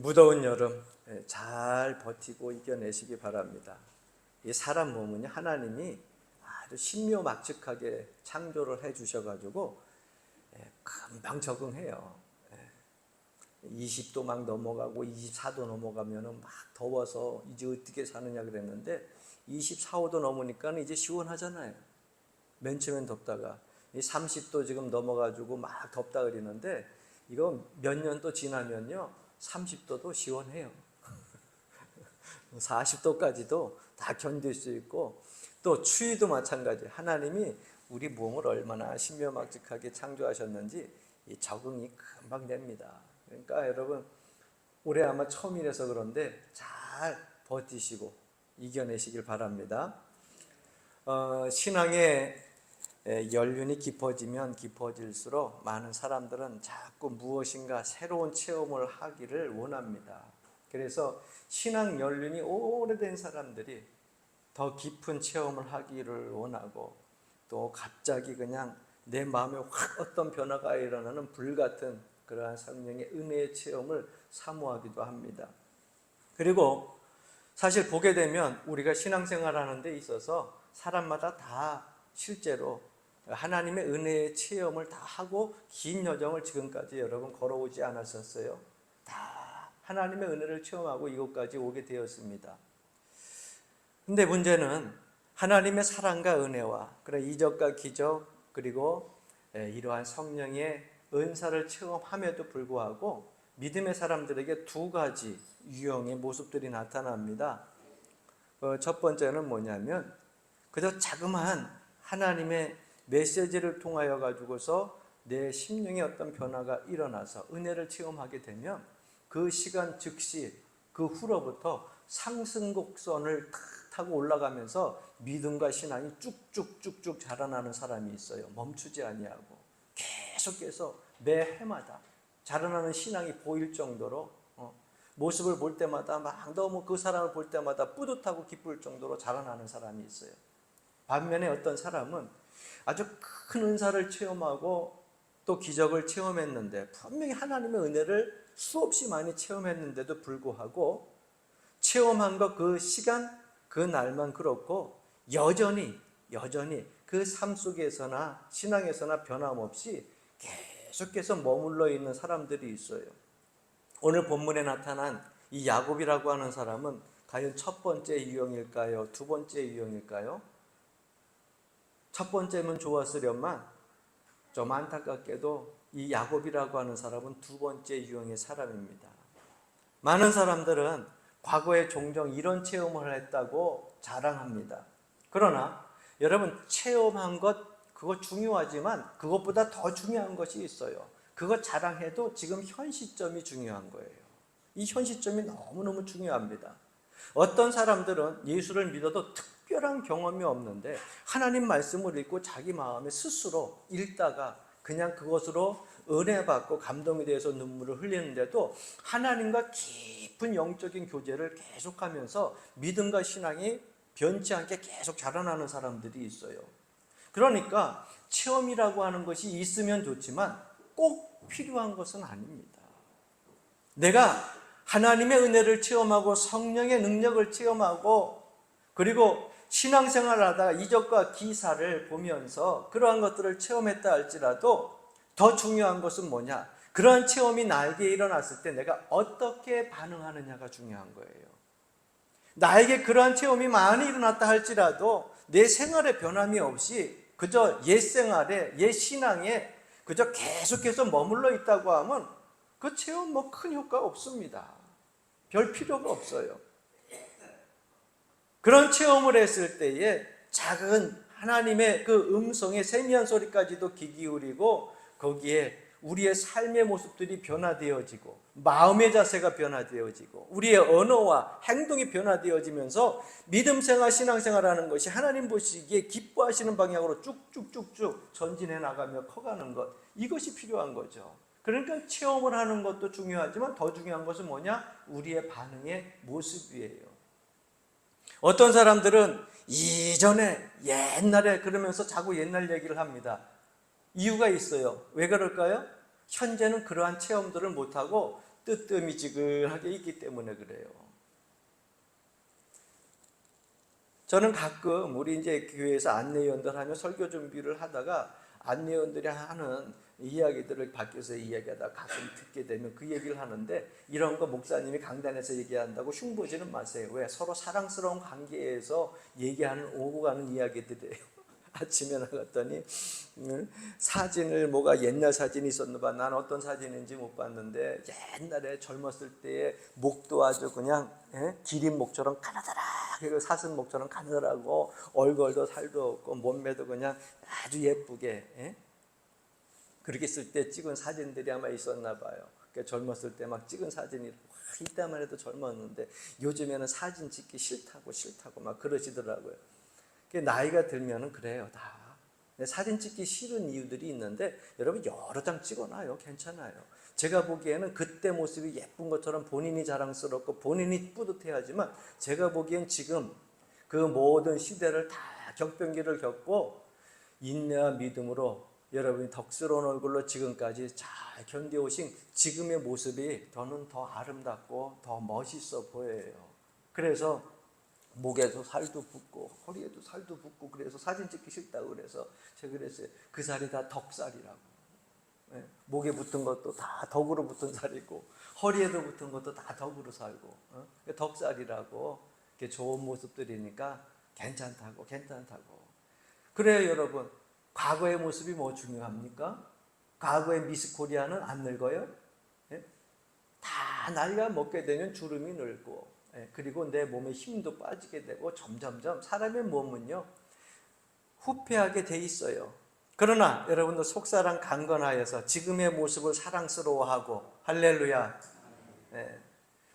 무더운 여름 잘 버티고 이겨내시기 바랍니다. 이 사람 몸은요, 하나님이 아주 신묘막측하게 창조를 해주셔가지고 금방 적응해요. 20도 막 넘어가고 24도 넘어가면은 막 더워서 이제 어떻게 사느냐 그랬는데 24, 5도 넘으니까 이제 시원하잖아요. 맨 처음엔 덥다가 30도 지금 넘어가지고 막 덥다 그러는데 이거 몇 년 또 지나면요 30도도 시원해요. 40도까지도 다 견딜 수 있고, 또 추위도 마찬가지. 하나님이 우리 몸을 얼마나 신묘막측하게 창조하셨는지 적응이 금방 됩니다. 그러니까 여러분, 올해 아마 처음이라서 그런데 잘 버티시고 이겨내시길 바랍니다. 신앙의 연륜이 깊어지면 깊어질수록 많은 사람들은 자꾸 무엇인가 새로운 체험을 하기를 원합니다. 그래서 신앙 연륜이 오래된 사람들이 더 깊은 체험을 하기를 원하고, 또 갑자기 그냥 내 마음에 확 어떤 변화가 일어나는 불같은 그러한 성령의 은혜의 체험을 사모하기도 합니다. 그리고 사실 보게 되면 우리가 신앙생활하는 데 있어서 사람마다 다 실제로 하나님의 은혜의 체험을 다 하고 긴 여정을 지금까지 여러분 걸어오지 않았었어요. 다 하나님의 은혜를 체험하고 이곳까지 오게 되었습니다. 근데 문제는 하나님의 사랑과 은혜와 그런 이적과 기적, 그리고 이러한 성령의 은사를 체험함에도 불구하고 믿음의 사람들에게 두 가지 유형의 모습들이 나타납니다. 첫 번째는 뭐냐면 그저 자그마한 하나님의 메시지를 통하여 가지고서 내 심령에 어떤 변화가 일어나서 은혜를 체험하게 되면 그 시간 즉시 그 후로부터 상승곡선을 타고 올라가면서 믿음과 신앙이 쭉쭉쭉쭉 자라나는 사람이 있어요. 멈추지 아니하고 계속해서 매 해마다 자라나는 신앙이 보일 정도로 모습을 볼 때마다 막 너무 그 사람을 볼 때마다 뿌듯하고 기쁠 정도로 자라나는 사람이 있어요. 반면에 어떤 사람은 아주 큰 은사를 체험하고 또 기적을 체험했는데, 분명히 하나님의 은혜를 수없이 많이 체험했는데도 불구하고 체험한 것 그 시간 그 날만 그렇고 여전히 그 삶 속에서나 신앙에서나 변함없이 계속해서 머물러 있는 사람들이 있어요. 오늘 본문에 나타난 이 야곱이라고 하는 사람은 과연 첫 번째 유형일까요? 두 번째 유형일까요? 첫 번째면 좋았으련만 좀 안타깝게도 이 야곱이라고 하는 사람은 두 번째 유형의 사람입니다. 많은 사람들은 과거에 종종 이런 체험을 했다고 자랑합니다. 그러나 여러분, 체험한 것 그거 중요하지만 그것보다 더 중요한 것이 있어요. 그거 자랑해도 지금 현 시점이 중요한 거예요. 이 현 시점이 너무너무 중요합니다. 어떤 사람들은 예수를 믿어도 특별한 경험이 없는데 하나님 말씀을 읽고 자기 마음에 스스로 읽다가 그냥 그것으로 은혜 받고 감동에 대해서 눈물을 흘리는데도 하나님과 깊은 영적인 교제를 계속하면서 믿음과 신앙이 변치 않게 계속 자라나는 사람들이 있어요. 그러니까 체험이라고 하는 것이 있으면 좋지만 꼭 필요한 것은 아닙니다. 내가 하나님의 은혜를 체험하고 성령의 능력을 체험하고 그리고 신앙생활을 하다가 이적과 기사를 보면서 그러한 것들을 체험했다 할지라도 더 중요한 것은 뭐냐? 그러한 체험이 나에게 일어났을 때 내가 어떻게 반응하느냐가 중요한 거예요. 나에게 그러한 체험이 많이 일어났다 할지라도 내 생활에 변함이 없이 그저 옛 생활에, 옛 신앙에 그저 계속해서 머물러 있다고 하면 그 체험 큰 효과가 없습니다. 별 필요가 없어요. 그런 체험을 했을 때에 작은 하나님의 그 음성의 세미한 소리까지도 귀 기울이고 거기에 우리의 삶의 모습들이 변화되어지고 마음의 자세가 변화되어지고 우리의 언어와 행동이 변화되어지면서 믿음생활, 신앙생활하는 것이 하나님 보시기에 기뻐하시는 방향으로 쭉쭉쭉쭉 전진해 나가며 커가는 것, 이것이 필요한 거죠. 그러니까 체험을 하는 것도 중요하지만 더 중요한 것은 뭐냐? 우리의 반응의 모습이에요. 어떤 사람들은 이전에 옛날에 그러면서 자꾸 옛날 얘기를 합니다. 이유가 있어요. 왜 그럴까요? 현재는 그러한 체험들을 못하고 뜨뜻미지근하게 있기 때문에 그래요. 저는 가끔 우리 이제 교회에서 안내위원들 하며 설교 준비를 하다가 안내위원들이 하는 이야기들을 밖에서 이야기하다가 가끔 듣게 되면 그 얘기를 하는데, 이런 거 목사님이 강단에서 얘기한다고 흉보지는 마세요. 왜? 서로 사랑스러운 관계에서 얘기하는 오고 가는 이야기들이에요. 아침에 나갔더니 사진을, 뭐가 옛날 사진이 있었나 봐. 난 어떤 사진인지 못 봤는데 옛날에 젊었을 때의 목도 아주 그냥 기린 목처럼 가느다랗게, 사슴 목처럼 가느다랗고 얼굴도 살도 없고 몸매도 그냥 아주 예쁘게 그렇게 쓸 때 찍은 사진들이 아마 있었나 봐요. 그러니까 젊었을 때 막 찍은 사진이 이때만 해도 젊었는데 요즘에는 사진 찍기 싫다고 막 그러시더라고요. 나이가 들면은 그래요, 다. 사진 찍기 싫은 이유들이 있는데 여러분 여러 장 찍어놔요. 괜찮아요. 제가 보기에는 그때 모습이 예쁜 것처럼 본인이 자랑스럽고 본인이 뿌듯해하지만, 제가 보기엔 지금 그 모든 시대를 다 격변기를 겪고 인내와 믿음으로 여러분이 덕스러운 얼굴로 지금까지 잘 견뎌오신 지금의 모습이 저는 더 아름답고 더 멋있어 보여요. 그래서 목에도 살도 붙고 허리에도 살도 붙고, 그래서 사진 찍기 싫다고 그래서 제가 그랬어요. 그 살이 다 덕살이라고. 목에 붙은 것도 다 덕으로 붙은 살이고 허리에도 붙은 것도 다 덕으로 살고 덕살이라고. 좋은 모습들이니까 괜찮다고. 그래요 여러분. 과거의 모습이 뭐 중요합니까? 과거의 미스 코리아는 안 늙어요? 다 나이가 먹게 되면 주름이 늘고, 그리고 내 몸에 힘도 빠지게 되고 점점점 사람의 몸은요 후패하게 돼 있어요. 그러나 여러분들 속사랑 강건하여서 지금의 모습을 사랑스러워하고, 할렐루야.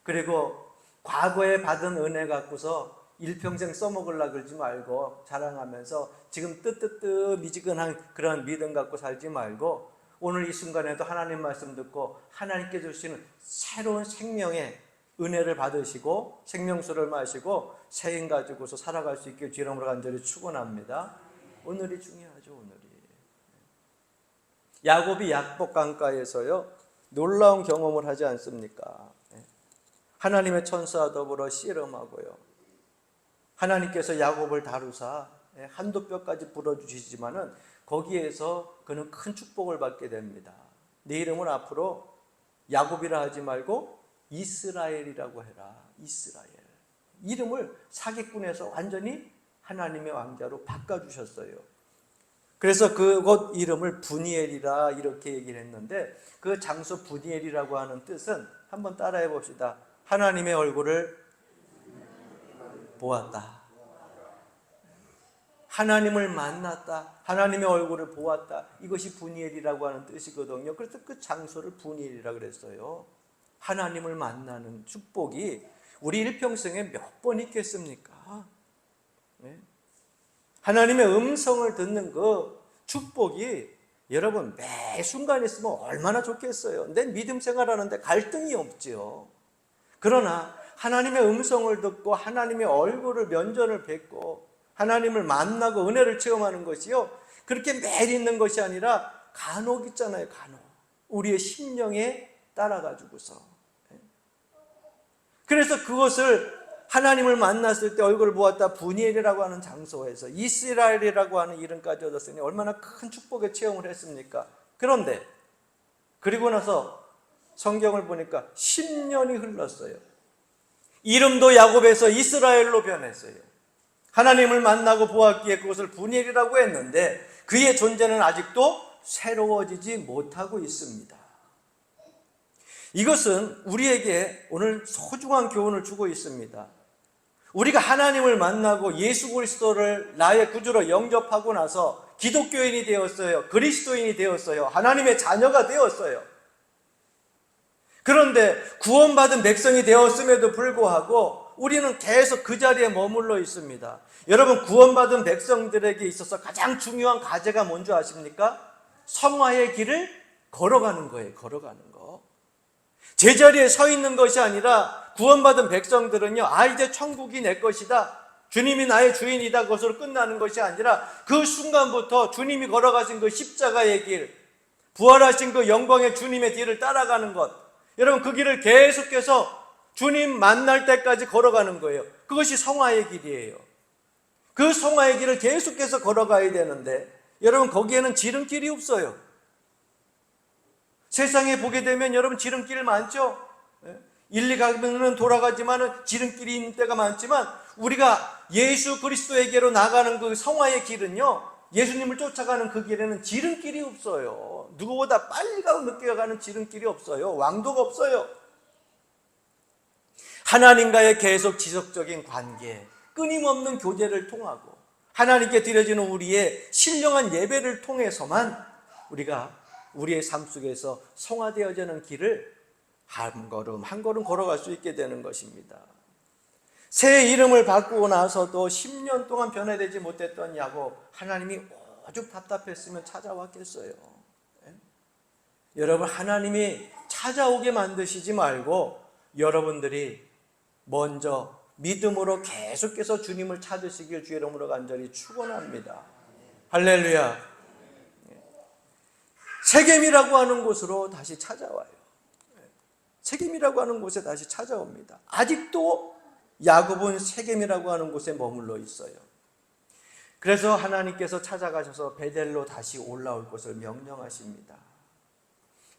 그리고 과거에 받은 은혜 갖고서 일평생 써먹으려고 그러지 말고 자랑하면서 지금 뜨뜻미지근한 그런 믿음 갖고 살지 말고, 오늘 이 순간에도 하나님 말씀 듣고 하나님께 주시는 새로운 생명의 은혜를 받으시고 생명수를 마시고 새힘 가지고서 살아갈 수 있게 주의 이름으로 간절히 축원합니다. 오늘이 중요하죠. 오늘이. 야곱이 약복 강가에서요 놀라운 경험을 하지 않습니까? 하나님의 천사와 더불어 씨름하고요. 하나님께서 야곱을 다루사 한도 뼈까지 불어주시지만은 거기에서 그는 큰 축복을 받게 됩니다. 내 이름을 앞으로 야곱이라 하지 말고 이스라엘이라고 해라. 이스라엘. 이름을 사기꾼에서 완전히 하나님의 왕자로 바꿔주셨어요. 그래서 그곳 이름을 분이엘이라 이렇게 얘기를 했는데, 그 장소 분이엘이라고 하는 뜻은 한번 따라해 봅시다. 하나님의 얼굴을 보았다. 하나님을 만났다. 하나님의 얼굴을 보았다. 이것이 분이엘이라고 하는 뜻이거든요. 그래서 그 장소를 분이엘이라고 그랬어요. 하나님을 만나는 축복이 우리 일평생에 몇 번 있겠습니까? 하나님의 음성을 듣는 그 축복이 여러분 매 순간 있으면 얼마나 좋겠어요. 내 믿음 생활하는데 갈등이 없죠. 그러나 하나님의 음성을 듣고 하나님의 얼굴을 면전을 뵙고 하나님을 만나고 은혜를 체험하는 것이요, 그렇게 매일 있는 것이 아니라 간혹 있잖아요. 간혹 우리의 심령에 따라가지고서. 그래서 그것을 하나님을 만났을 때 얼굴을 보았다. 분이엘이라고 하는 장소에서 이스라엘이라고 하는 이름까지 얻었으니 얼마나 큰 축복의 체험을 했습니까? 그런데 그리고 나서 성경을 보니까 10년이 흘렀어요. 이름도 야곱에서 이스라엘로 변했어요. 하나님을 만나고 보았기에 그것을 분이엘이라고 했는데 그의 존재는 아직도 새로워지지 못하고 있습니다. 이것은 우리에게 오늘 소중한 교훈을 주고 있습니다. 우리가 하나님을 만나고 예수 그리스도를 나의 구주로 영접하고 나서 기독교인이 되었어요. 그리스도인이 되었어요. 하나님의 자녀가 되었어요. 그런데 구원받은 백성이 되었음에도 불구하고 우리는 계속 그 자리에 머물러 있습니다. 여러분, 구원받은 백성들에게 있어서 가장 중요한 과제가 뭔지 아십니까? 성화의 길을 걸어가는 거예요. 걸어가는 거. 제자리에 서 있는 것이 아니라 구원받은 백성들은요, 이제 천국이 내 것이다, 주님이 나의 주인이다, 그것으로 끝나는 것이 아니라 그 순간부터 주님이 걸어가신 그 십자가의 길, 부활하신 그 영광의 주님의 뒤를 따라가는 것, 여러분, 그 길을 계속해서 주님 만날 때까지 걸어가는 거예요. 그것이 성화의 길이에요. 그 성화의 길을 계속해서 걸어가야 되는데, 여러분, 거기에는 지름길이 없어요. 세상에 보게 되면 여러분, 지름길 많죠? 일리 가면은 돌아가지만은 지름길이 있는 때가 많지만, 우리가 예수 그리스도에게로 나가는 그 성화의 길은요, 예수님을 쫓아가는 그 길에는 지름길이 없어요. 누구보다 빨리 가고 늦게 가는 지름길이 없어요. 왕도가 없어요. 하나님과의 계속 지속적인 관계, 끊임없는 교제를 통하고 하나님께 드려지는 우리의 신령한 예배를 통해서만 우리가 우리의 삶 속에서 성화되어지는 길을 한 걸음 한 걸음 걸어갈 수 있게 되는 것입니다. 새 이름을 바꾸고 나서도 10년 동안 변화되지 못했던 야곱, 하나님이 오죽 답답했으면 찾아왔겠어요. 여러분, 하나님이 찾아오게 만드시지 말고 여러분들이 먼저 믿음으로 계속해서 주님을 찾으시길 주의 이름으로 간절히 축원합니다. 할렐루야. 세겜이라고 하는 곳으로 다시 찾아와요. 세겜이라고 하는 곳에 다시 찾아옵니다. 아직도 야곱은 세겜이라고 하는 곳에 머물러 있어요. 그래서 하나님께서 찾아가셔서 베델로 다시 올라올 것을 명령하십니다.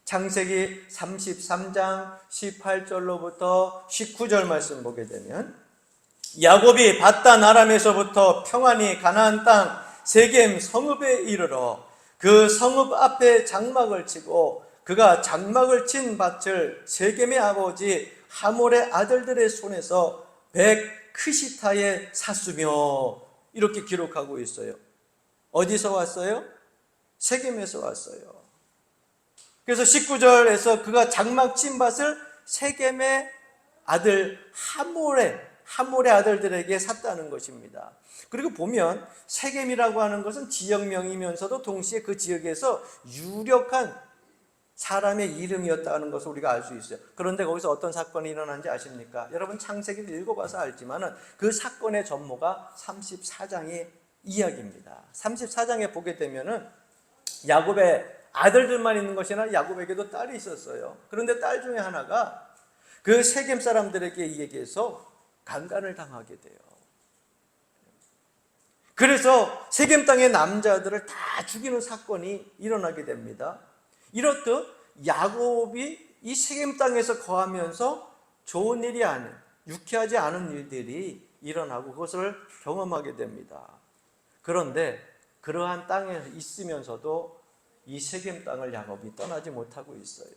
창세기 33장 18절로부터 19절 말씀 보게 되면, 야곱이 밧단 아람에서부터 평안히 가나안 땅 세겜 성읍에 이르러 그 성읍 앞에 장막을 치고 그가 장막을 친 밭을 세겜의 아버지 하몰의 아들들의 손에서 100크시타에 샀으며, 이렇게 기록하고 있어요. 어디서 왔어요? 세겜에서 왔어요. 그래서 19절에서 그가 장막 친 밭을 세겜의 아들 하몰의 아들들에게 샀다는 것입니다. 그리고 보면 세겜이라고 하는 것은 지역명이면서도 동시에 그 지역에서 유력한 사람의 이름이었다는 것을 우리가 알 수 있어요. 그런데 거기서 어떤 사건이 일어난지 아십니까? 여러분, 창세기를 읽어봐서 알지만은 그 사건의 전모가 34장의 이야기입니다. 34장에 보게 되면은 야곱의 아들들만 있는 것이 아니라 야곱에게도 딸이 있었어요. 그런데 딸 중에 하나가 그 세겜 사람들에게 얘기해서 강간을 당하게 돼요. 그래서 세겜 땅의 남자들을 다 죽이는 사건이 일어나게 됩니다. 이렇듯 야곱이 이 세겜 땅에서 거하면서 좋은 일이 아닌, 유쾌하지 않은 일들이 일어나고 그것을 경험하게 됩니다. 그런데 그러한 땅에 있으면서도 이 세겜 땅을 야곱이 떠나지 못하고 있어요.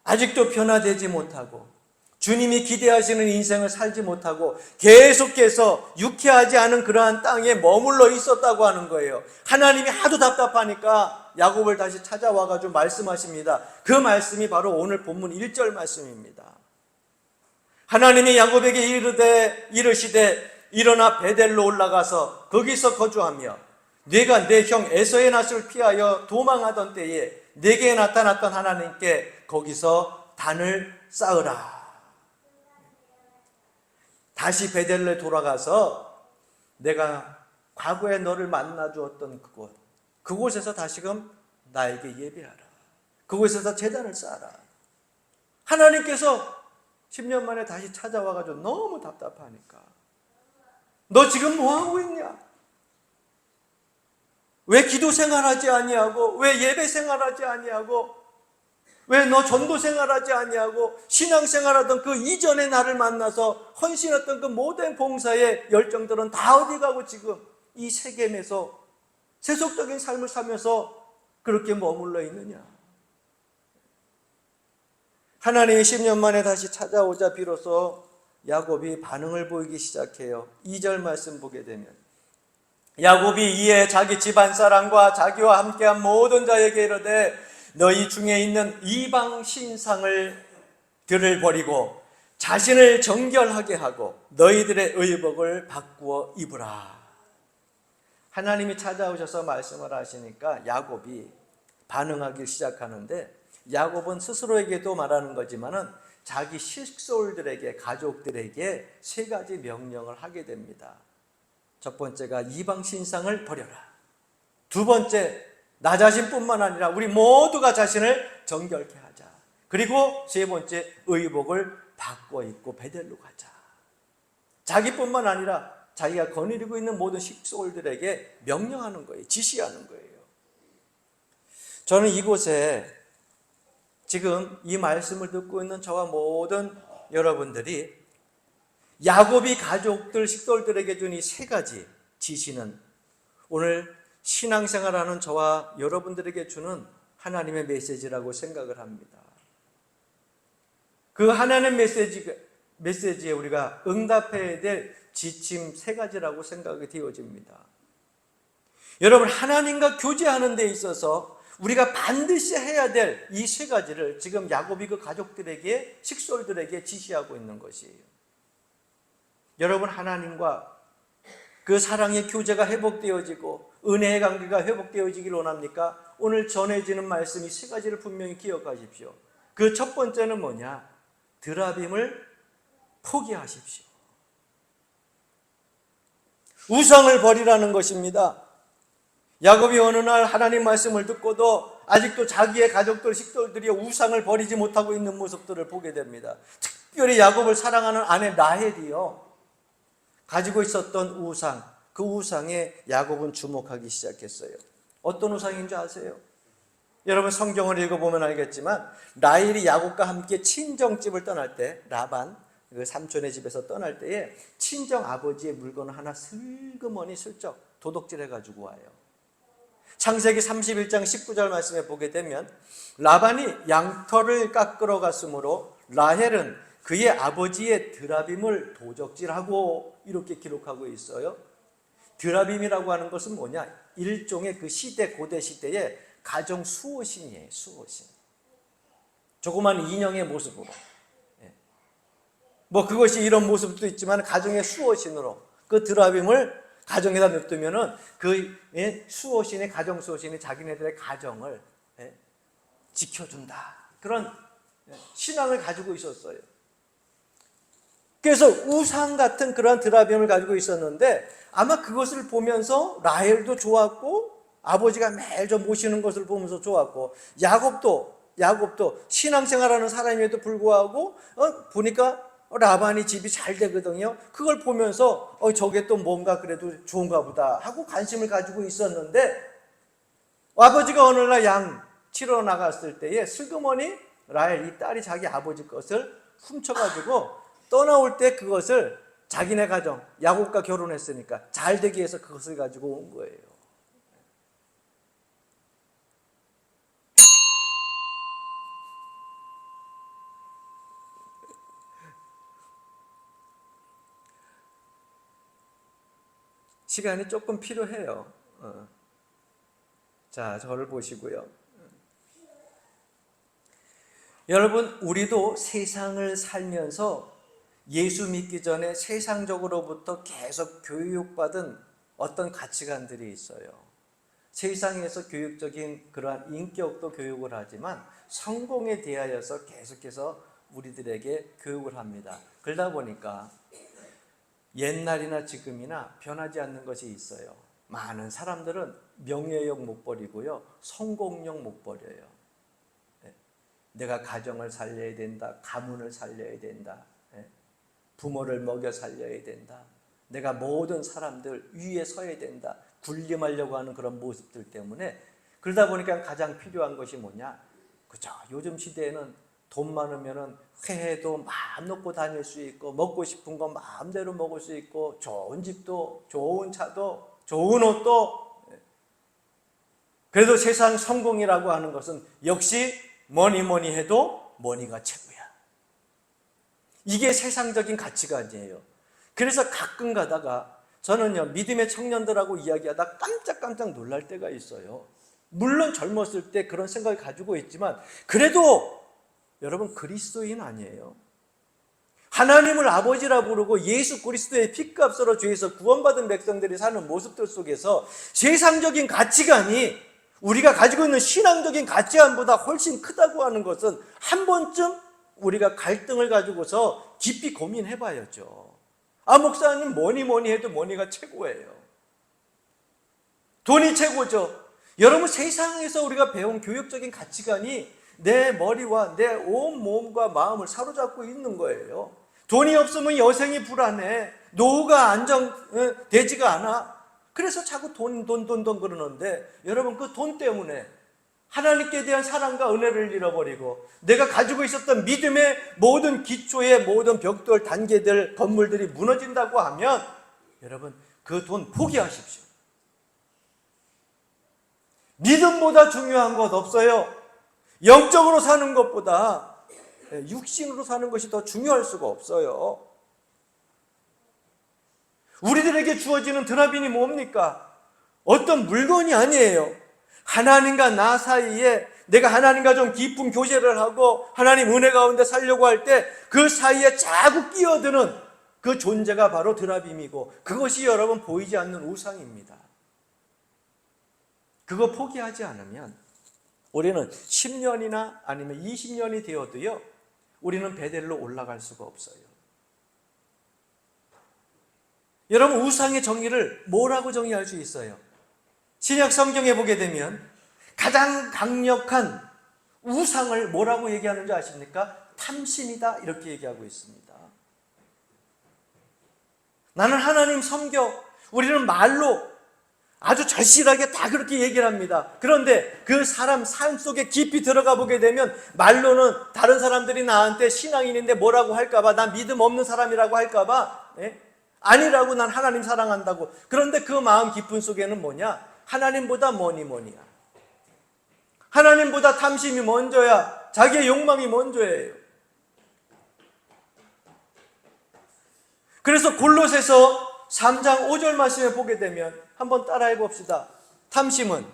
아직도 변화되지 못하고 주님이 기대하시는 인생을 살지 못하고 계속해서 유쾌하지 않은 그러한 땅에 머물러 있었다고 하는 거예요. 하나님이 하도 답답하니까 야곱을 다시 찾아와가지고 말씀하십니다. 그 말씀이 바로 오늘 본문 1절 말씀입니다. 하나님이 야곱에게 이르시되 일어나 베델로 올라가서 거기서 거주하며 네가 내 형 에서의 낯을 피하여 도망하던 때에 네게 나타났던 하나님께 거기서 단을 쌓으라. 다시 베델로에 돌아가서 내가 과거에 너를 만나 주었던 그곳에서 다시금 나에게 예배하라. 그곳에서 제단을 쌓아라. 하나님께서 10년 만에 다시 찾아와가지고 너무 답답하니까 너 지금 뭐하고 있냐? 왜 기도 생활하지 아니하고, 왜 예배 생활하지 아니하고, 왜 너 전도 생활하지 아니하고, 신앙 생활하던 그 이전의 나를 만나서 헌신했던 그 모든 봉사의 열정들은 다 어디 가고 지금 이 세겜에서 세속적인 삶을 살면서 그렇게 머물러 있느냐? 하나님이 10년 만에 다시 찾아오자 비로소 야곱이 반응을 보이기 시작해요. 2절 말씀 보게 되면, 야곱이 이에 자기 집안 사람과 자기와 함께한 모든 자에게 이르되 너희 중에 있는 이방 신상을 들을 버리고 자신을 정결하게 하고 너희들의 의복을 바꾸어 입으라. 하나님이 찾아오셔서 말씀을 하시니까 야곱이 반응하기 시작하는데, 야곱은 스스로에게도 말하는 거지만은 자기 식솔들에게, 가족들에게 세 가지 명령을 하게 됩니다. 첫 번째가 이방 신상을 버려라. 두 번째, 나 자신뿐만 아니라 우리 모두가 자신을 정결케 하자. 그리고 세 번째, 의복을 바꿔 입고 베델로 가자. 자기뿐만 아니라 자기가 거느리고 있는 모든 식솔들에게 명령하는 거예요. 지시하는 거예요. 저는 이곳에 지금 이 말씀을 듣고 있는 저와 모든 여러분들이 야곱이 가족들, 식솔들에게 준 이 세 가지 지시는 오늘 신앙생활하는 저와 여러분들에게 주는 하나님의 메시지라고 생각을 합니다. 그 하나님의 메시지에 우리가 응답해야 될 지침 세 가지라고 생각이 되어집니다. 여러분, 하나님과 교제하는 데 있어서 우리가 반드시 해야 될 이 세 가지를 지금 야곱이 그 가족들에게, 식솔들에게 지시하고 있는 것이에요. 여러분, 하나님과 그 사랑의 교제가 회복되어지고 은혜의 관계가 회복되어지길 원합니까? 오늘 전해지는 말씀 이 세 가지를 분명히 기억하십시오. 그 첫 번째는 뭐냐? 드라빔을 포기하십시오. 우상을 버리라는 것입니다. 야곱이 어느 날 하나님 말씀을 듣고도 아직도 자기의 가족들, 식솔들이 우상을 버리지 못하고 있는 모습들을 보게 됩니다. 특별히 야곱을 사랑하는 아내 라헬이요, 가지고 있었던 우상, 그 우상에 야곱은 주목하기 시작했어요. 어떤 우상인 줄 아세요? 여러분, 성경을 읽어보면 알겠지만 라헬이 야곱과 함께 친정집을 떠날 때, 라반 그 삼촌의 집에서 떠날 때에 친정 아버지의 물건을 하나 슬그머니 슬쩍 도둑질해 가지고 와요. 창세기 31장 19절 말씀에 보게 되면 라반이 양털을 깎으러 갔으므로 라헬은 그의 아버지의 드라빔을 도적질하고, 이렇게 기록하고 있어요. 드라빔이라고 하는 것은 뭐냐? 일종의 그 시대, 고대 시대의 가정 수호신이에요. 수호신. 조그만 인형의 모습으로. 뭐 그것이 이런 모습도 있지만 가정의 수호신으로 그 드라빔을 가정에다 냅두면은 그 수호신의, 가정 수호신이 자기네들의 가정을 지켜준다. 그런 신앙을 가지고 있었어요. 그래서 우상 같은 그런 드라빔을 가지고 있었는데 아마 그것을 보면서 라헬도 좋았고, 아버지가 매일 좀 모시는 것을 보면서 좋았고, 야곱도 신앙생활하는 사람임에도 불구하고 보니까 라반이 집이 잘 되거든요. 그걸 보면서 저게 또 뭔가 그래도 좋은가 보다 하고 관심을 가지고 있었는데, 아버지가 어느 날 양 치러 나갔을 때에 슬그머니 라헬, 이 딸이 자기 아버지 것을 훔쳐가지고 떠나올 때 그것을 자기네 가정, 야곱과 결혼했으니까 잘 되기 위해서 그것을 가지고 온 거예요. 시간이 조금 필요해요. 자, 저를 보시고요. 여러분, 우리도 세상을 살면서 예수 믿기 전에 세상적으로부터 계속 교육받은 어떤 가치관들이 있어요. 세상에서 교육적인 그러한 인격도 교육을 하지만 성공에 대하여서 계속해서 우리들에게 교육을 합니다. 그러다 보니까 옛날이나 지금이나 변하지 않는 것이 있어요. 많은 사람들은 명예욕 못 버리고요, 성공욕 못 버려요. 내가 가정을 살려야 된다, 가문을 살려야 된다, 부모를 먹여 살려야 된다, 내가 모든 사람들 위에 서야 된다, 군림하려고 하는 그런 모습들 때문에, 그러다 보니까 가장 필요한 것이 뭐냐? 그죠? 요즘 시대에는 돈 많으면은 회도 마음 놓고 다닐 수 있고, 먹고 싶은 거 마음대로 먹을 수 있고, 좋은 집도, 좋은 차도, 좋은 옷도. 그래도 세상 성공이라고 하는 것은 역시 뭐니 해도 머니가 최고야. 이게 세상적인 가치관이에요. 그래서 가끔 가다가 저는요, 믿음의 청년들하고 이야기하다 깜짝 놀랄 때가 있어요. 물론 젊었을 때 그런 생각을 가지고 있지만 그래도 여러분, 그리스도인 아니에요? 하나님을 아버지라 부르고 예수 그리스도의 피값으로 죄에서 구원받은 백성들이 사는 모습들 속에서 세상적인 가치관이 우리가 가지고 있는 신앙적인 가치관보다 훨씬 크다고 하는 것은 한 번쯤 우리가 갈등을 가지고서 깊이 고민해 봐야죠. 목사님, 뭐니 해도 머니가 최고예요. 돈이 최고죠. 여러분, 세상에서 우리가 배운 교육적인 가치관이 내 머리와 내 온 몸과 마음을 사로잡고 있는 거예요. 돈이 없으면 여생이 불안해. 노후가 안정되지가 않아. 그래서 자꾸 돈 그러는데, 여러분, 그 돈 때문에 하나님께 대한 사랑과 은혜를 잃어버리고 내가 가지고 있었던 믿음의 모든 기초의 모든 벽돌, 단계들, 건물들이 무너진다고 하면 여러분, 그 돈 포기하십시오. 믿음보다 중요한 것 없어요. 영적으로 사는 것보다 육신으로 사는 것이 더 중요할 수가 없어요. 우리들에게 주어지는 드라빈이 뭡니까? 어떤 물건이 아니에요. 하나님과 나 사이에 내가 하나님과 좀 깊은 교제를 하고 하나님 은혜 가운데 살려고 할 때 그 사이에 자꾸 끼어드는 그 존재가 바로 드라빔이고, 그것이 여러분 보이지 않는 우상입니다. 그거 포기하지 않으면 우리는 10년이나 아니면 20년이 되어도요, 우리는 베델로 올라갈 수가 없어요. 여러분, 우상의 정의를 뭐라고 정의할 수 있어요? 신약 성경에 보게 되면 가장 강력한 우상을 뭐라고 얘기하는지 아십니까? 탐심이다, 이렇게 얘기하고 있습니다. 나는 하나님 섬겨. 우리는 말로 아주 절실하게 다 그렇게 얘기를 합니다. 그런데 그 사람 삶 속에 깊이 들어가 보게 되면 말로는 다른 사람들이 나한테 신앙인인데 뭐라고 할까봐, 난 믿음 없는 사람이라고 할까봐, 아니라고, 난 하나님 사랑한다고. 그런데 그 마음 깊은 속에는 뭐냐? 하나님보다 뭐니야. 하나님보다 탐심이 먼저야. 자기의 욕망이 먼저예요. 그래서 골로새서 3장 5절 말씀에 보게 되면 한번 따라해 봅시다. 탐심은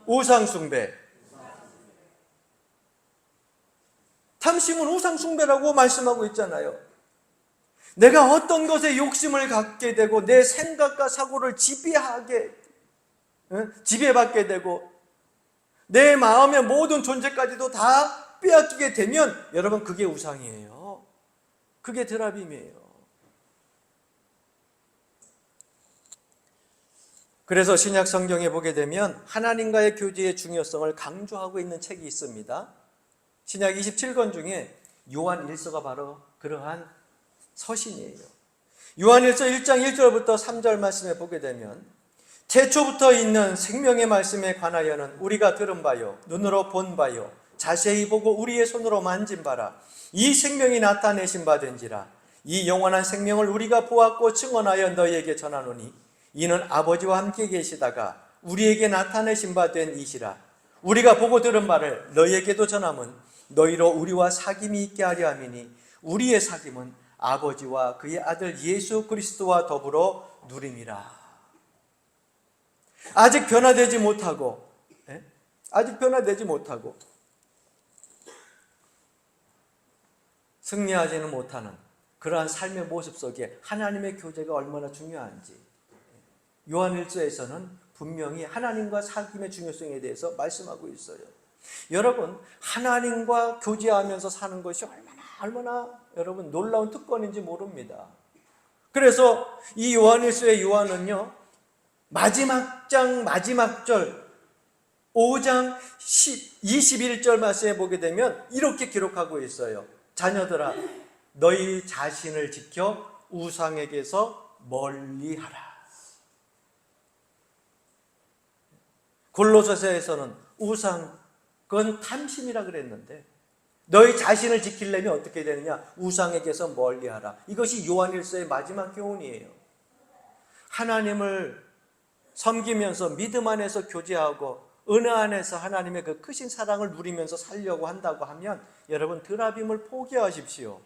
우상숭배. 탐심은 우상숭배라고 말씀하고 있잖아요. 내가 어떤 것에 욕심을 갖게 되고 내 생각과 사고를 지배받게 되고 내 마음의 모든 존재까지도 다 빼앗기게 되면 여러분, 그게 우상이에요. 그게 드라빔이에요. 그래서 신약 성경에 보게 되면 하나님과의 교제의 중요성을 강조하고 있는 책이 있습니다. 신약 27권 중에 요한일서가 바로 그러한 서신이에요. 요한일서 1장 1절부터 3절 말씀에 보게 되면 태초부터 있는 생명의 말씀에 관하여는 우리가 들은 바요, 눈으로 본 바요, 자세히 보고 우리의 손으로 만진 바라. 이 생명이 나타내신 바 된지라. 이 영원한 생명을 우리가 보았고 증언하여 너희에게 전하노니 이는 아버지와 함께 계시다가 우리에게 나타내신 바 된 이시라. 우리가 보고 들은 바를 너희에게도 전함은 너희로 우리와 사귐이 있게 하려 함이니 우리의 사귐은 아버지와 그의 아들 예수 그리스도와 더불어 누림이라. 아직 변화되지 못하고 승리하지는 못하는 그러한 삶의 모습 속에 하나님의 교제가 얼마나 중요한지 요한일서에서는 분명히 하나님과 사귐의 중요성에 대해서 말씀하고 있어요. 여러분, 하나님과 교제하면서 사는 것이 얼마나 여러분 놀라운 특권인지 모릅니다. 그래서 이 요한일서의 요한은요, 마지막 장 마지막 절 5장 21절 말씀에 보게 되면 이렇게 기록하고 있어요. 자녀들아, 너희 자신을 지켜 우상에게서 멀리하라. 골로새서에서는 우상, 그건 탐심이라 그랬는데 너희 자신을 지키려면 어떻게 되느냐? 우상에게서 멀리하라. 이것이 요한일서의 마지막 교훈이에요. 하나님을 섬기면서 믿음 안에서 교제하고 은혜 안에서 하나님의 그 크신 사랑을 누리면서 살려고 한다고 하면 여러분, 드라빔을 포기하십시오.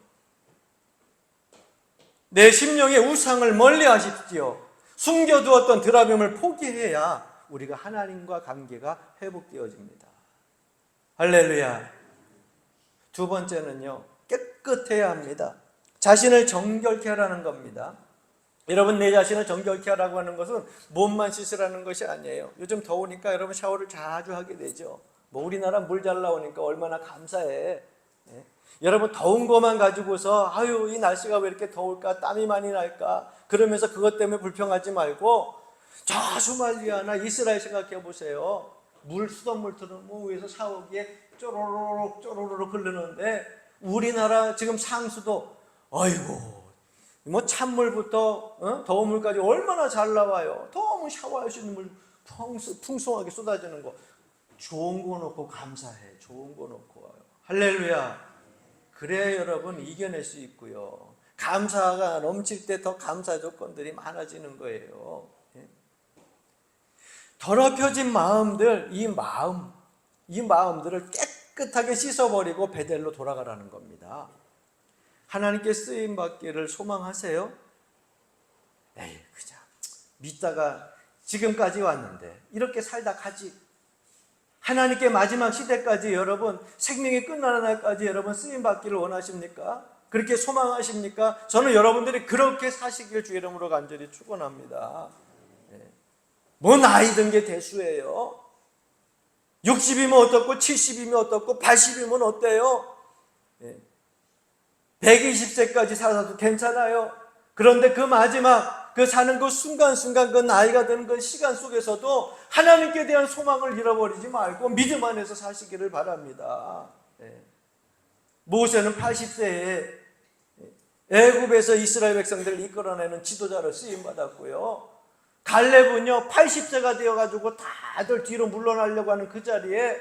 내 심령의 우상을 멀리하십시오. 숨겨두었던 드라빔을 포기해야 우리가 하나님과 관계가 회복되어집니다. 할렐루야. 두 번째는요, 깨끗해야 합니다. 자신을 정결케 하라는 겁니다. 여러분, 내 자신을 정결케 하라고 하는 것은 몸만 씻으라는 것이 아니에요. 요즘 더우니까 여러분 샤워를 자주 하게 되죠. 우리나라 물 잘 나오니까 얼마나 감사해. 여러분, 더운 것만 가지고서 이 날씨가 왜 이렇게 더울까, 땀이 많이 날까 그러면서 그것 때문에 불평하지 말고 저 소말리아나 이스라엘 생각해 보세요. 수돗물 틀은 위에서 샤워기에 쪼로록 흐르는데 우리나라 지금 상수도 아이고 뭐 찬물부터 더운 물까지 얼마나 잘 나와요. 더우면 샤워할 수 있는 물 풍성하게 쏟아지는 거. 좋은 거 놓고 감사해. 좋은 거 놓고 와요. 할렐루야. 그래야 여러분 이겨낼 수 있고요. 감사가 넘칠 때 더 감사 조건들이 많아지는 거예요. 더럽혀진 마음들, 이 마음들을 깨끗하게 씻어버리고 베델로 돌아가라는 겁니다. 하나님께 쓰임 받기를 소망하세요? 에이, 그냥 믿다가 지금까지 왔는데 이렇게 살다 가지. 하나님께 마지막 시대까지 여러분, 생명이 끝나는 날까지 여러분 쓰임 받기를 원하십니까? 그렇게 소망하십니까? 저는 여러분들이 그렇게 사시길 주의 이름으로 간절히 축원합니다. 뭐 나이 든 게 대수예요. 60이면 어떻고 70이면 어떻고 80이면 어때요? 120세까지 살아도 괜찮아요. 그런데 그 마지막 그 사는 그 순간순간 그 나이가 드는 그 시간 속에서도 하나님께 대한 소망을 잃어버리지 말고 믿음 안에서 사시기를 바랍니다. 모세는 80세에 애굽에서 이스라엘 백성들을 이끌어내는 지도자로 쓰임받았고요. 갈렙은요 80세가 되어가지고 다들 뒤로 물러나려고 하는 그 자리에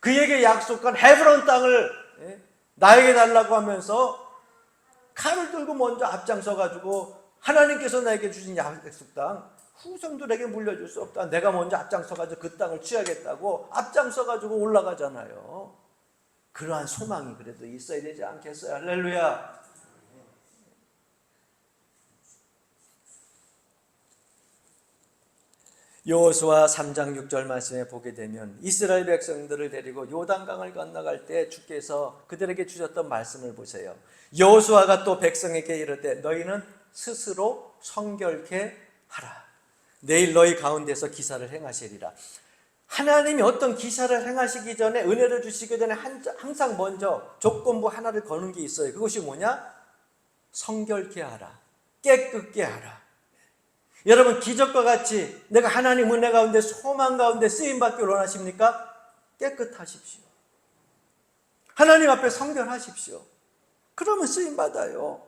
그에게 약속한 헤브론 땅을 나에게 달라고 하면서 칼을 들고 먼저 앞장서가지고 하나님께서 나에게 주신 약속 땅 후손들에게 물려줄 수 없다. 내가 먼저 앞장서가지고 그 땅을 취하겠다고 앞장서가지고 올라가잖아요. 그러한 소망이 그래도 있어야 되지 않겠어요? 할렐루야. 여호수아 3장 6절 말씀에 보게 되면 이스라엘 백성들을 데리고 요단강을 건너갈 때 주께서 그들에게 주셨던 말씀을 보세요. 여호수아가 또 백성에게 이르되 너희는 스스로 성결케 하라. 내일 너희 가운데서 기사를 행하시리라. 하나님이 어떤 기사를 행하시기 전에 은혜를 주시기 전에 항상 먼저 조건부 하나를 거는 게 있어요. 그것이 뭐냐? 성결케 하라. 깨끗게 하라. 여러분 기적과 같이 내가 하나님 은혜 가운데 소망 가운데 쓰임받기를 원하십니까? 깨끗하십시오. 하나님 앞에 성결하십시오. 그러면 쓰임받아요.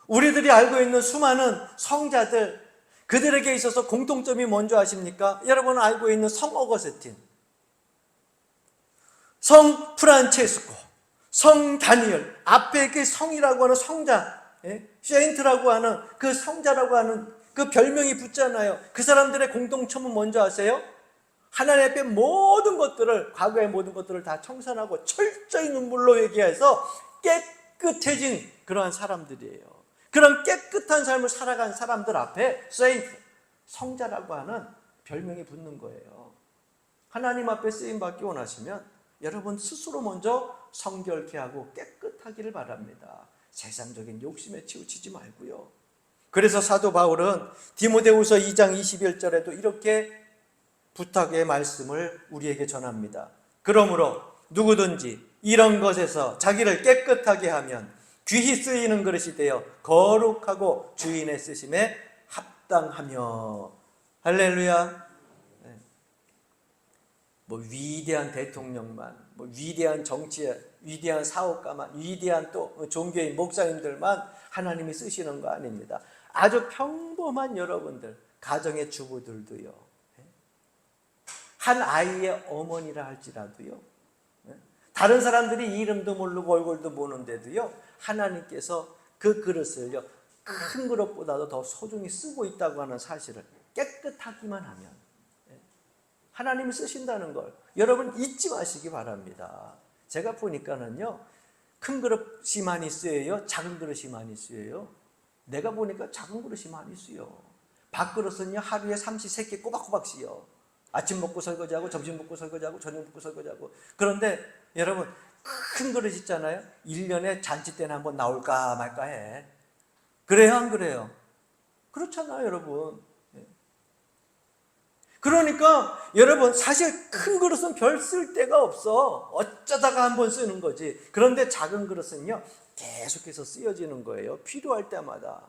우리들이 알고 있는 수많은 성자들 그들에게 있어서 공통점이 뭔지 아십니까? 여러분 알고 있는 성 어거스틴, 성 프란체스코, 성 다니엘 앞에 그 성이라고 하는 성자 세인트라고 하는 그 성자라고 하는 그 별명이 붙잖아요. 그 사람들의 공통점은 뭔지 아세요? 하나님 앞에 모든 것들을 과거의 모든 것들을 다 청산하고 철저히 눈물로 회개해서 깨끗해진 그러한 사람들이에요. 그런 깨끗한 삶을 살아간 사람들 앞에 세인트, 성자라고 하는 별명이 붙는 거예요. 하나님 앞에 쓰임받기 원하시면 여러분 스스로 먼저 성결케 하고 깨끗하기를 바랍니다. 세상적인 욕심에 치우치지 말고요. 그래서 사도 바울은 디모데후서 2장 21절에도 이렇게 부탁의 말씀을 우리에게 전합니다. 그러므로 누구든지 이런 것에서 자기를 깨끗하게 하면 귀히 쓰이는 그릇이 되어 거룩하고 주인의 쓰심에 합당하며. 할렐루야. 뭐 위대한 대통령만, 뭐 위대한 정치, 위대한 사업가만, 위대한 또 종교인 목사님들만 하나님이 쓰시는 거 아닙니다. 아주 평범한 여러분들, 가정의 주부들도요, 한 아이의 어머니라 할지라도요, 다른 사람들이 이름도 모르고 얼굴도 모르는데도요, 하나님께서 그 그릇을요, 큰 그릇보다도 더 소중히 쓰고 있다고 하는 사실을 깨끗하기만 하면 하나님이 쓰신다는 걸 여러분 잊지 마시기 바랍니다. 제가 보니까는요, 큰 그릇이 많이 쓰여요? 작은 그릇이 많이 쓰여요? 내가 보니까 작은 그릇이 많이 쓰여. 밥그릇은요 하루에 3시 3끼 꼬박꼬박 쓰여. 아침 먹고 설거지하고 점심 먹고 설거지하고 저녁 먹고 설거지하고. 그런데 여러분 큰 그릇 있잖아요. 1년에 잔치 때는 한번 나올까 말까 해. 그래요 안 그래요? 그렇잖아요 여러분. 그러니까 여러분 사실 큰 그릇은 별 쓸 데가 없어. 어쩌다가 한번 쓰는 거지. 그런데 작은 그릇은요 계속해서 쓰여지는 거예요. 필요할 때마다.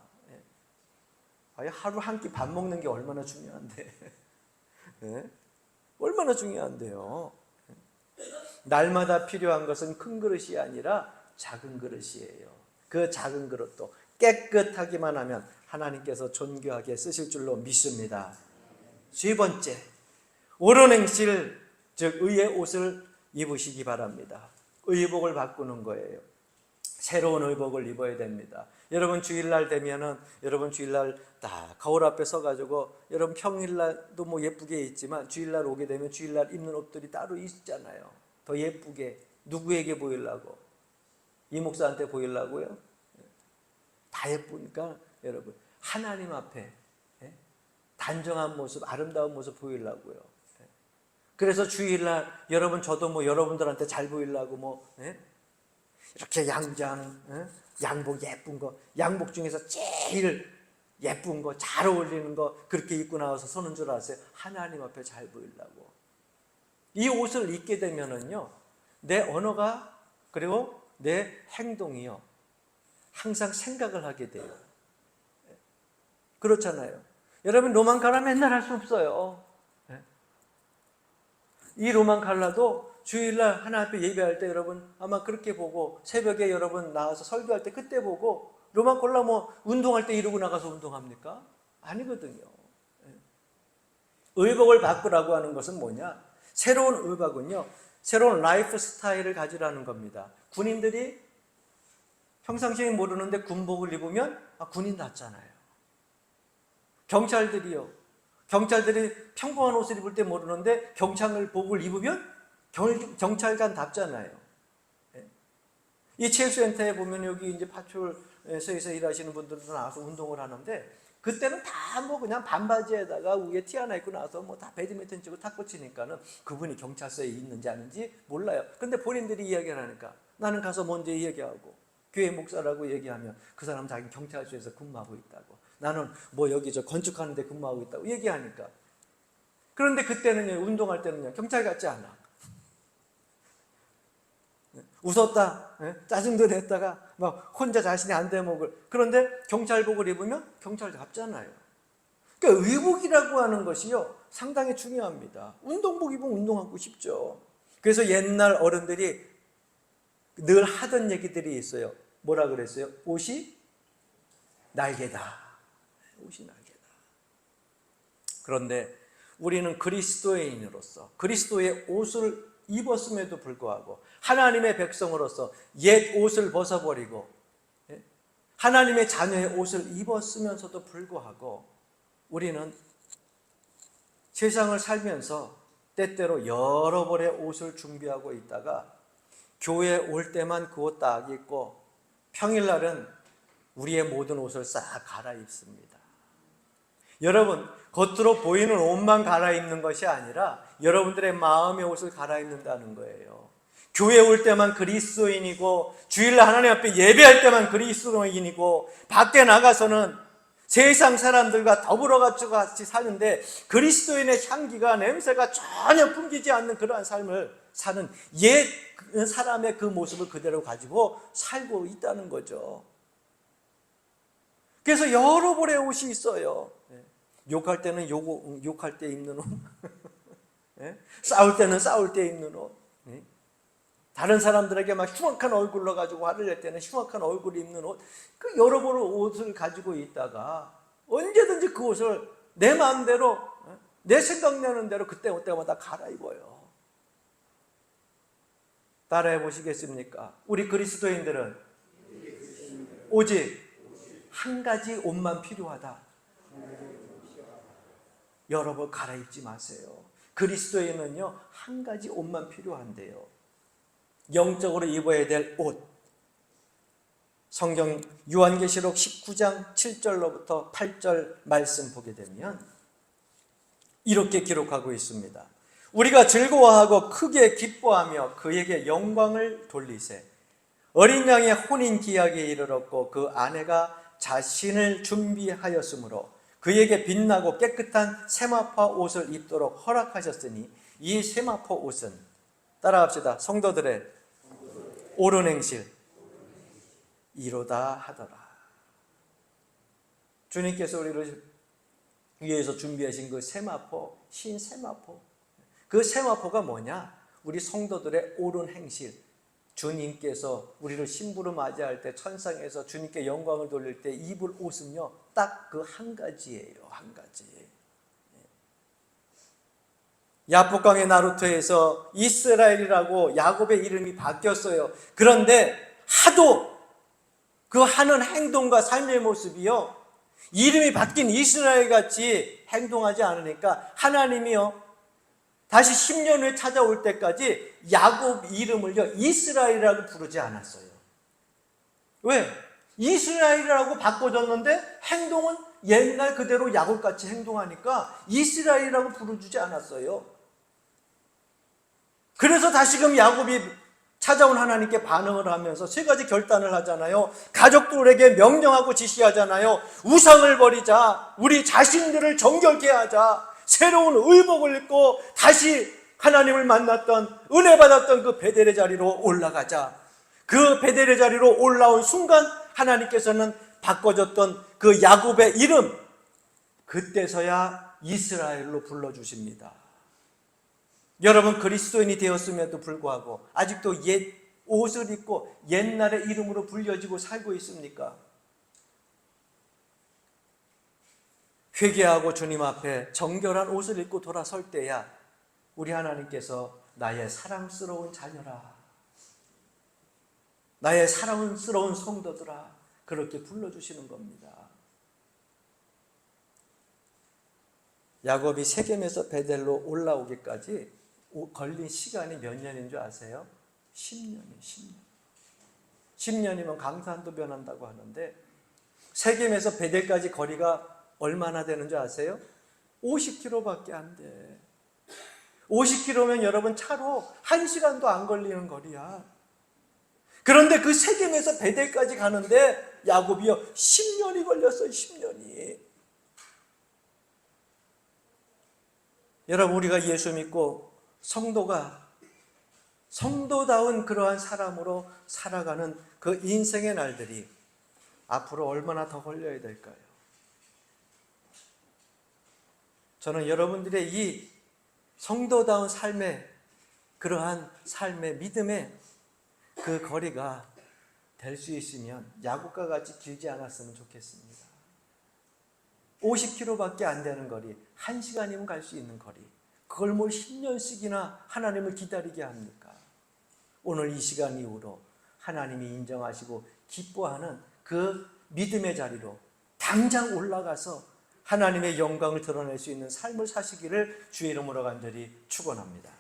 하루 한 끼 밥 먹는 게 얼마나 중요한데. 네? 얼마나 중요한데요. 날마다 필요한 것은 큰 그릇이 아니라 작은 그릇이에요. 그 작은 그릇도 깨끗하기만 하면 하나님께서 존귀하게 쓰실 줄로 믿습니다. 세 번째, 옳은 행실, 즉 의의 옷을 입으시기 바랍니다. 의복을 바꾸는 거예요. 새로운 의복을 입어야 됩니다. 여러분 주일날 되면은 여러분 주일날 딱 거울 앞에 서가지고 여러분 평일날도 뭐 예쁘게 입지만 주일날 오게 되면 주일날 입는 옷들이 따로 있잖아요. 더 예쁘게 누구에게 보이려고? 이 목사한테 보이려고요? 다 예쁘니까 여러분 하나님 앞에 단정한 모습, 아름다운 모습 보이려고요. 그래서 주일날 여러분 저도 뭐 여러분들한테 잘 보이려고 뭐 이렇게 양복 예쁜 거, 양복 중에서 제일 예쁜 거, 잘 어울리는 거 그렇게 입고 나와서 서는 줄 아세요? 하나님 앞에 잘 보이려고. 이 옷을 입게 되면은요, 내 언어가 그리고 내 행동이요, 항상 생각을 하게 돼요. 그렇잖아요. 여러분 로만 칼라 맨날 할 수 없어요. 이 로만 칼라도 주일날 하나 앞에 예배할 때 여러분 아마 그렇게 보고 새벽에 여러분 나와서 설교할 때 그때 보고 로만 콜라 뭐 운동할 때 이러고 나가서 운동합니까? 아니거든요. 의복을 바꾸라고 하는 것은 뭐냐? 새로운 의복은요, 새로운 라이프 스타일을 가지라는 겁니다. 군인들이 평상시에 모르는데 군복을 입으면 군인 같잖아요. 경찰들이요, 경찰들이 평범한 옷을 입을 때 모르는데 경찰복을 입으면 경찰관답잖아요. 이 체육센터에 보면 여기 이제 파출소에서 일하시는 분들도 나와서 운동을 하는데 그때는 다 뭐 그냥 반바지에다가 위에 티 하나 입고 나서 뭐 다 배드민턴 치고 탁구 치니까는 그분이 경찰서에 있는지 아닌지 몰라요. 근데 본인들이 이야기를 하니까 나는 가서 먼저 이야기하고 교회 목사라고 얘기하면 그 사람 자기 경찰서에서 근무하고 있다고, 나는 뭐 여기 저 건축하는 데 근무하고 있다고 얘기하니까. 그런데 그때는요, 운동할 때는요, 경찰 같지 않아. 웃었다, 짜증도 냈다가 막 혼자 자신이 안 대목을. 그런데 경찰복을 입으면 경찰답잖아요. 그러니까 의복이라고 하는 것이요, 상당히 중요합니다. 운동복 입으면 운동하고 싶죠. 그래서 옛날 어른들이 늘 하던 얘기들이 있어요. 뭐라 그랬어요? 옷이 날개다. 옷이 날개다. 그런데 우리는 그리스도인으로서 그리스도의 옷을 입었음에도 불구하고 하나님의 백성으로서 옛 옷을 벗어버리고 하나님의 자녀의 옷을 입었으면서도 불구하고 우리는 세상을 살면서 때때로 여러 벌의 옷을 준비하고 있다가 교회에 올 때만 그 옷 딱 입고 평일날은 우리의 모든 옷을 싹 갈아입습니다. 여러분, 겉으로 보이는 옷만 갈아입는 것이 아니라 여러분들의 마음의 옷을 갈아입는다는 거예요. 교회 올 때만 그리스도인이고 주일날 하나님 앞에 예배할 때만 그리스도인이고 밖에 나가서는 세상 사람들과 더불어 같이 사는데 그리스도인의 향기가, 냄새가 전혀 풍기지 않는 그러한 삶을 사는 옛 사람의 그 모습을 그대로 가지고 살고 있다는 거죠. 그래서 여러 벌의 옷이 있어요. 욕할 때는 욕할 때 입는 옷, 싸울 때는 싸울 때 입는 옷, 다른 사람들에게 막 흉악한 얼굴로 가지고 화를 낼 때는 흉악한 얼굴을 입는 옷, 그 여러 벌의 옷을 가지고 있다가 언제든지 그 옷을 내 마음대로, 내 생각나는 대로 그때마다 갈아입어요. 따라해 보시겠습니까? 우리 그리스도인들은 오직 한 가지 옷만 필요하다. 여러 벌 갈아입지 마세요. 그리스도인은요, 한 가지 옷만 필요한데요. 영적으로 입어야 될 옷. 성경 요한계시록 19장 7절로부터 8절 말씀 보게 되면 이렇게 기록하고 있습니다. 우리가 즐거워하고 크게 기뻐하며 그에게 영광을 돌리세. 어린 양의 혼인 기약에 이르렀고 그 아내가 자신을 준비하였으므로 그에게 빛나고 깨끗한 세마포 옷을 입도록 허락하셨으니 이 세마포 옷은, 따라합시다, 성도들의 옳은 행실 이로다 하더라. 주님께서 우리를 위해서 준비하신 그 세마포, 신세마포. 그 세마포가 뭐냐? 우리 성도들의 옳은 행실. 주님께서 우리를 신부로 맞이할 때 천상에서 주님께 영광을 돌릴 때 입을 옷은요, 딱 그 한 가지예요. 한 가지. 야복강의 나루토에서 이스라엘이라고 야곱의 이름이 바뀌었어요. 그런데 하도 그 하는 행동과 삶의 모습이요, 이름이 바뀐 이스라엘 같이 행동하지 않으니까 하나님이요, 다시 10년 후에 찾아올 때까지 야곱 이름을요, 이스라엘이라고 부르지 않았어요. 왜? 이스라엘이라고 바꿔줬는데 행동은 옛날 그대로 야곱같이 행동하니까 이스라엘이라고 부르주지 않았어요. 그래서 다시금 야곱이 찾아온 하나님께 반응을 하면서 세 가지 결단을 하잖아요. 가족들에게 명령하고 지시하잖아요. 우상을 버리자, 우리 자신들을 정결케 하자, 새로운 의복을 입고 다시 하나님을 만났던, 은혜 받았던 그 베델의 자리로 올라가자. 그 베델의 자리로 올라온 순간 하나님께서는 바꿔줬던 그 야곱의 이름, 그때서야 이스라엘로 불러주십니다. 여러분, 그리스도인이 되었음에도 불구하고 아직도 옛 옷을 입고 옛날의 이름으로 불려지고 살고 있습니까? 회개하고 주님 앞에 정결한 옷을 입고 돌아설 때야 우리 하나님께서 나의 사랑스러운 자녀라, 나의 사랑스러운 성도들아, 그렇게 불러주시는 겁니다. 야곱이 세겜에서 베델로 올라오기까지 걸린 시간이 몇 년인 줄 아세요? 10년이에요. 10년. 10년이면 강산도 변한다고 하는데 세겜에서 베델까지 거리가 얼마나 되는 줄 아세요? 50km밖에 안 돼. 50km면 여러분 차로 1시간도 안 걸리는 거리야. 그런데 그 세겜에서 베델까지 가는데 야곱이요, 10년이 걸렸어요. 10년이. 여러분, 우리가 예수 믿고 성도다운 그러한 사람으로 살아가는 그 인생의 날들이 앞으로 얼마나 더 걸려야 될까요? 저는 여러분들의 이 성도다운 삶의, 그러한 삶의 믿음의 그 거리가 될 수 있으면 야곱과 같이 길지 않았으면 좋겠습니다. 50km밖에 안 되는 거리, 1시간이면 갈 수 있는 거리, 그걸 뭘 10년씩이나 하나님을 기다리게 합니까? 오늘 이 시간 이후로 하나님이 인정하시고 기뻐하는 그 믿음의 자리로 당장 올라가서 하나님의 영광을 드러낼 수 있는 삶을 사시기를 주의 이름으로 간절히 축원합니다.